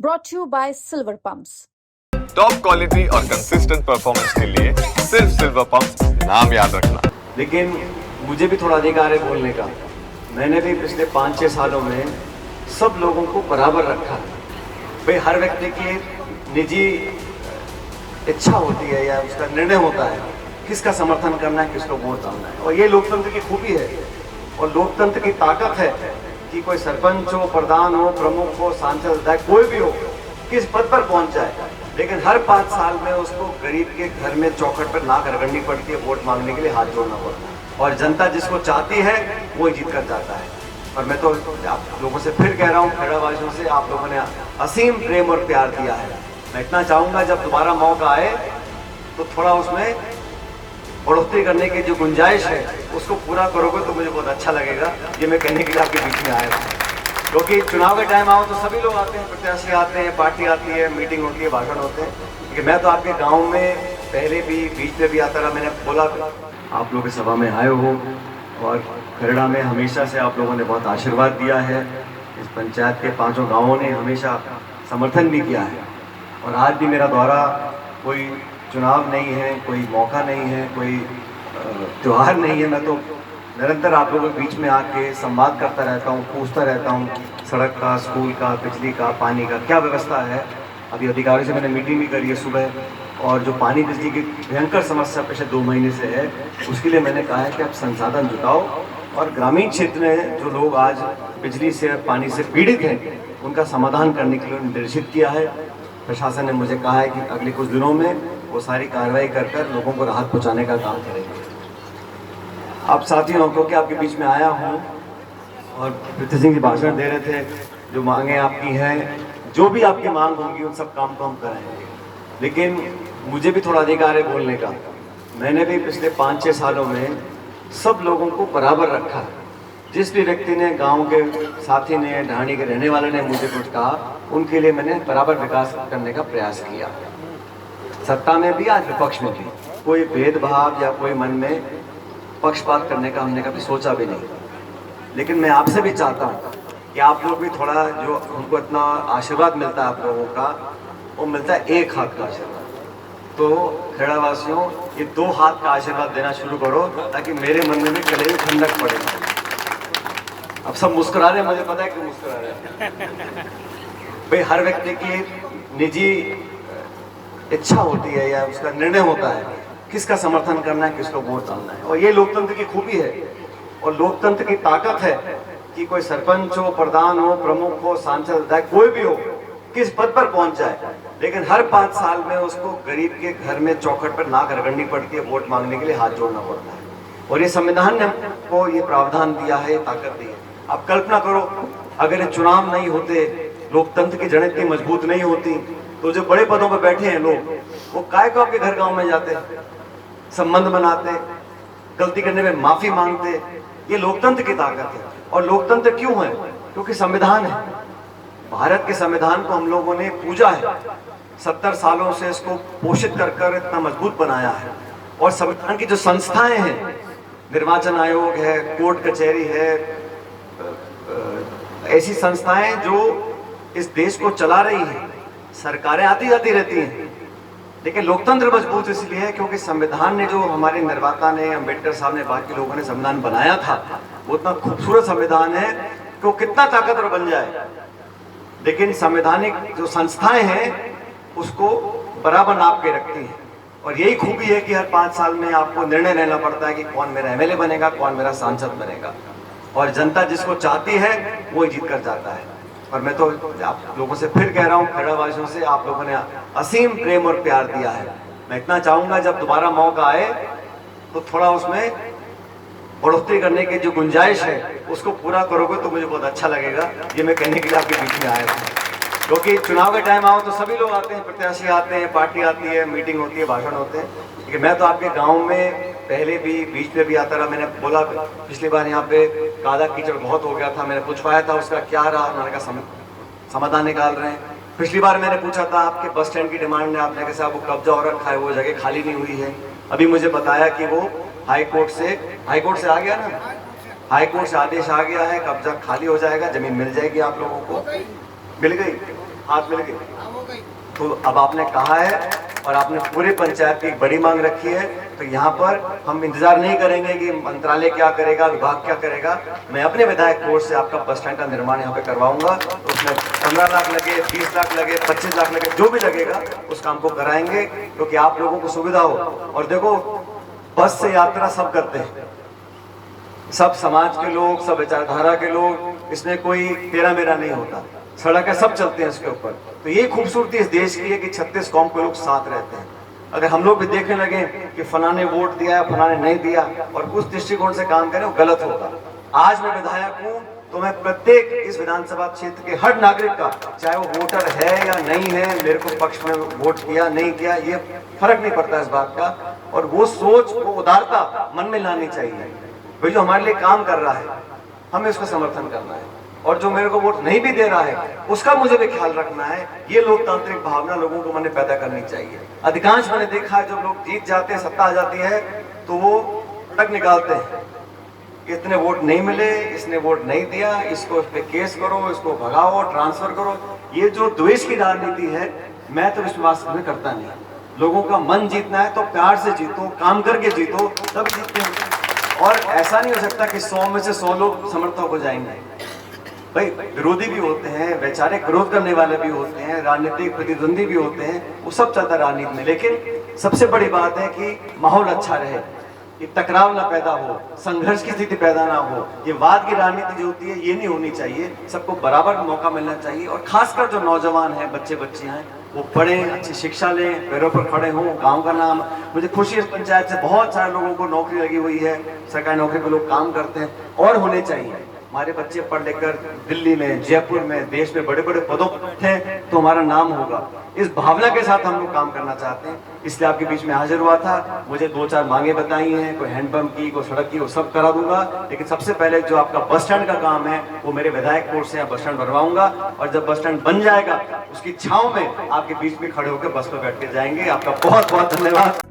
brought to you by Silver Pumps. Top quality और consistent performance के लिए सिर्फ सिल्वर पंप्स नाम याद रखना। लेकिन मुझे भी थोड़ा अधिकार है बोलने का। मैंने भी पिछले 5-6 सालों में सब लोगों को बराबर रखा। भाई हर व्यक्ति की निजी इच्छा होती है या उसका निर्णय होता है किसका समर्थन करना है, किसको वोट डालना है, और ये लोकतंत्र की खूबी है और लोकतंत्र की ताकत है कि कोई सरपंच हो, प्रधान हो, प्रमुख हो, सांसद विधायक कोई भी हो, किस पद पर पहुंच जाए, लेकिन हर 5 साल में उसको गरीब के घर में चौखट पर नाक रगड़नी पड़ती है, वोट मांगने के लिए हाथ जोड़ना पड़ता है, और जनता जिसको चाहती है वो ही जीत कर जाता है। और मैं तो आप लोगों से फिर कह रहा हूँ, खेड़ावासियों से, आप लोगों ने असीम प्रेम और प्यार दिया है। मैं इतना चाहूँगा जब दोबारा मौका आए तो थोड़ा उसमें बढ़ोतरी करने की जो गुंजाइश है उसको पूरा करोगे तो मुझे बहुत अच्छा लगेगा। ये मैं कहने के लिए आपके बीच में आया हूँ, क्योंकि चुनाव के टाइम आओ तो सभी लोग आते हैं, प्रत्याशी आते हैं, पार्टी आती है, मीटिंग होती है, भाषण होते हैं, लेकिन मैं तो आपके गांव में पहले भी बीच में भी आता रहा। मैंने बोला आप लोग इस सभा में आए हो और खरड़ा में हमेशा से आप लोगों ने बहुत आशीर्वाद दिया है। इस पंचायत के 5 गाँवों ने हमेशा समर्थन भी किया है, और आज भी मेरा दौरा कोई चुनाव नहीं है, कोई मौका नहीं है, कोई त्यौहार नहीं है। मैं तो निरंतर आप लोगों के बीच में आके संवाद करता रहता हूँ, पूछता रहता हूँ सड़क का, स्कूल का, बिजली का, पानी का क्या व्यवस्था है। अभी अधिकारियों से मैंने मीटिंग भी करी है सुबह, और जो पानी बिजली की भयंकर समस्या पिछले 2 महीने से है उसके लिए मैंने कहा है कि आप संसाधन जुटाओ, और ग्रामीण क्षेत्र में जो लोग आज बिजली से, पानी से पीड़ित हैं उनका समाधान करने के लिए निर्देशित किया है। प्रशासन ने मुझे कहा है कि अगले कुछ दिनों में वो सारी कार्रवाई कर लोगों को राहत पहुंचाने का काम करेंगे। आप साथियों, क्योंकि आपके बीच में आया हूं और पृथ्वी सिंह जी भाषण दे रहे थे, जो मांगे आपकी हैं, जो भी आपकी मांग होगी उन सब काम को हम कराएंगे, लेकिन मुझे भी थोड़ा अधिकार है बोलने का। मैंने भी पिछले 5-6 सालों में सब लोगों को बराबर रखा। जिस भी व्यक्ति ने, गांव के साथी ने, ढाणी के रहने वाले ने मुझे कुछ कहा, उनके लिए मैंने बराबर विकास करने का प्रयास किया। सत्ता में भी, आज विपक्ष में भी कोई भेदभाव या कोई मन में पक्षपात करने का हमने कभी सोचा भी नहीं। लेकिन मैं आपसे भी चाहता हूँ कि आप लोग भी थोड़ा, जो उनको इतना आशीर्वाद मिलता है आप लोगों का, वो मिलता है एक हाथ का आशीर्वाद। तो खेड़ावासियों, ये 2 हाथ का आशीर्वाद देना शुरू करो, ताकि मेरे मन में भी कलेजे ठंडक पड़े। अब सब मुस्कुरा रहे हैं, मुझे पता है कि मुस्कुरा रहे हैं। भाई हर व्यक्ति की निजी इच्छा होती है या उसका निर्णय होता है किसका समर्थन करना है, किसको वोट डालना है, और ये लोकतंत्र की खूबी है और लोकतंत्र की ताकत है कि कोई सरपंच हो, प्रधान हो, प्रमुख हो, सांसद विधायक कोई भी हो, किस पद पर पहुंच जाए, लेकिन हर 5 साल में उसको गरीब के घर में चौखट पर नाक रगड़नी पड़ती है, वोट मांगने के लिए हाथ जोड़ना पड़ता है। और ये संविधान ने हमको ये प्रावधान दिया है, ताकत दी है। आप कल्पना करो, अगर ये चुनाव नहीं होते, लोकतंत्र की जड़ इतनी मजबूत नहीं होती, तो जो बड़े पदों पर बैठे हैं लोग, वो काय को आपके घर गांव में जाते, संबंध बनाते, गलती करने में माफी मांगते। ये लोकतंत्र की ताकत है। और लोकतंत्र क्यों है? क्योंकि संविधान है। भारत के संविधान को हम लोगों ने पूजा है, 70 सालों से इसको पोषित कर इतना मजबूत बनाया है। और संविधान की जो संस्थाएं हैं, निर्वाचन आयोग है, कोर्ट कचहरी है, ऐसी संस्थाएं जो इस देश को चला रही हैं। सरकारें आती जाती रहती हैं, लेकिन लोकतंत्र मजबूत इसलिए है क्योंकि संविधान ने, जो हमारे निर्माता ने, अम्बेडकर साहब ने, बाकी लोगों ने संविधान बनाया था, वो इतना खूबसूरत संविधान है कि वो कितना ताकतवर बन जाए, लेकिन संवैधानिक जो संस्थाएं हैं उसको बराबर नाप के रखती हैं। और यही खूबी है कि हर 5 साल में आपको निर्णय लेना पड़ता है कि कौन मेरा एमएलए बनेगा, कौन मेरा सांसद बनेगा, और जनता जिसको चाहती है वो ही जीत कर जाता है। और मैं तो आप लोगों से फिर कह रहा हूँ, खेड़ावासियों से, आप लोगों ने असीम प्रेम और प्यार दिया है। मैं इतना चाहूँगा जब दोबारा मौका आए तो थोड़ा उसमें बढ़ोतरी करने की जो गुंजाइश है उसको पूरा करोगे तो मुझे बहुत अच्छा लगेगा। ये मैं कहने के लिए आपके बीच में आया हूँ, क्योंकि चुनाव के टाइम आओ तो सभी लोग आते हैं, प्रत्याशी आते हैं, पार्टी आती है, मीटिंग होती है, भाषण होते हैं, लेकिन मैं तो आपके गाँव में पहले भी बीच में भी आता रहा। मैंने बोला पिछली बार यहाँ पे काला कीचड़ बहुत हो गया था, मैंने पूछवाया था उसका क्या रहा, उन्होंने कहा समाधान निकाल रहे हैं। पिछली बार मैंने पूछा था आपके बस स्टैंड की डिमांड ने, आपने कहा साहब वो कब्जा हो रखा है, वो जगह खाली नहीं हुई है। अभी मुझे बताया कि वो हाई कोर्ट से आ गया ना, हाई कोर्ट से आदेश आ गया है, कब्जा खाली हो जाएगा, जमीन मिल जाएगी, आप लोगों को मिल गई। हाथ मिल गए। तो अब आपने कहा है और आपने पूरे पंचायत की एक बड़ी मांग रखी है, तो यहाँ पर हम इंतजार नहीं करेंगे कि मंत्रालय क्या करेगा, विभाग क्या करेगा। मैं अपने विधायक कोष से आपका बस स्टैंड का निर्माण यहाँ पे करवाऊंगा। तो उसमें 15 लाख लगे, 20 लाख लगे, 25 लाख लगे, जो भी लगेगा उस काम को कराएंगे, क्योंकि आप लोगों को सुविधा हो। और देखो, बस से यात्रा सब करते हैं, सब समाज के लोग, सब विचारधारा के लोग, इसमें कोई तेरा मेरा नहीं होता। सड़क है, सब चलते हैं इसके ऊपर। तो ये खूबसूरती इस देश की है कि 36 कौम के लोग साथ रहते हैं। अगर हम लोग भी देखने लगे कि फलाने वोट दिया है, फलाने नहीं दिया, और उस दृष्टिकोण से काम करें, वो गलत होगा। आज मैं विधायक हूँ तो मैं प्रत्येक इस विधानसभा क्षेत्र के हर नागरिक का, चाहे वो वोटर है या नहीं है, मेरे को पक्ष में वोट किया नहीं किया, ये फर्क नहीं पड़ता इस बात का। और वो सोच, वो उदारता मन में लानी चाहिए। भाई जो हमारे लिए काम कर रहा है, हमें उसका समर्थन करना है, और जो मेरे को वोट नहीं भी दे रहा है उसका मुझे भी ख्याल रखना है। ये लोकतांत्रिक भावना लोगों को मन में पैदा करनी चाहिए। अधिकांश मैंने देखा है, जब लोग जीत जाते हैं, सत्ता आ जाती है, तो वो तक निकालते हैं, इतने वोट नहीं मिले, इसने वोट नहीं दिया, इसको इस पे केस करो, इसको भगाओ, ट्रांसफर करो। ये जो द्वेष की राजनीति है, मैं तो विश्वास में करता नहीं। लोगों का मन जीतना है तो प्यार से जीतो, काम करके जीतो, तब जीतते हैं। और ऐसा नहीं हो सकता कि 100 में से 100 लोग समर्थक हो जाएंगे। भाई विरोधी भी होते हैं, वैचारिक विरोध करने वाले भी होते हैं, राजनीतिक प्रतिद्वंदी भी होते हैं, वो सब चलता है राजनीति में। लेकिन सबसे बड़ी बात है कि माहौल अच्छा रहे, कि टकराव ना पैदा हो, संघर्ष की स्थिति पैदा ना हो। ये वाद की राजनीति जो होती है, ये नहीं होनी चाहिए। सबको बराबर मौका मिलना चाहिए। और खासकर जो नौजवान हैं, बच्चे बच्चियां हैं, वो पढ़ें, अच्छी शिक्षा लें, पैरों पर खड़े हों, गांव का नाम। मुझे खुशी है, इस पंचायत से बहुत सारे लोगों को नौकरी लगी हुई है, सरकारी नौकरी पे लोग काम करते हैं, और होने चाहिए। हमारे बच्चे पढ़ लिख कर दिल्ली में, जयपुर में, देश में बड़े बड़े पदों पर हैं, तो हमारा नाम होगा। इस भावना के साथ हम लोग काम करना चाहते हैं, इसलिए आपके बीच में हाजिर हुआ था। मुझे 2-4 मांगे बताई हैं, कोई हैंडपंप की, कोई सड़क की, वो सब करा दूंगा। लेकिन सबसे पहले जो आपका बस स्टैंड का काम है, वो मेरे विधायक कोष से बस स्टैंड बनवाऊंगा। और जब बस स्टैंड बन जाएगा, उसकी छांव में आपके बीच में खड़े होकर बस पर बैठ के जाएंगे। आपका बहुत बहुत धन्यवाद।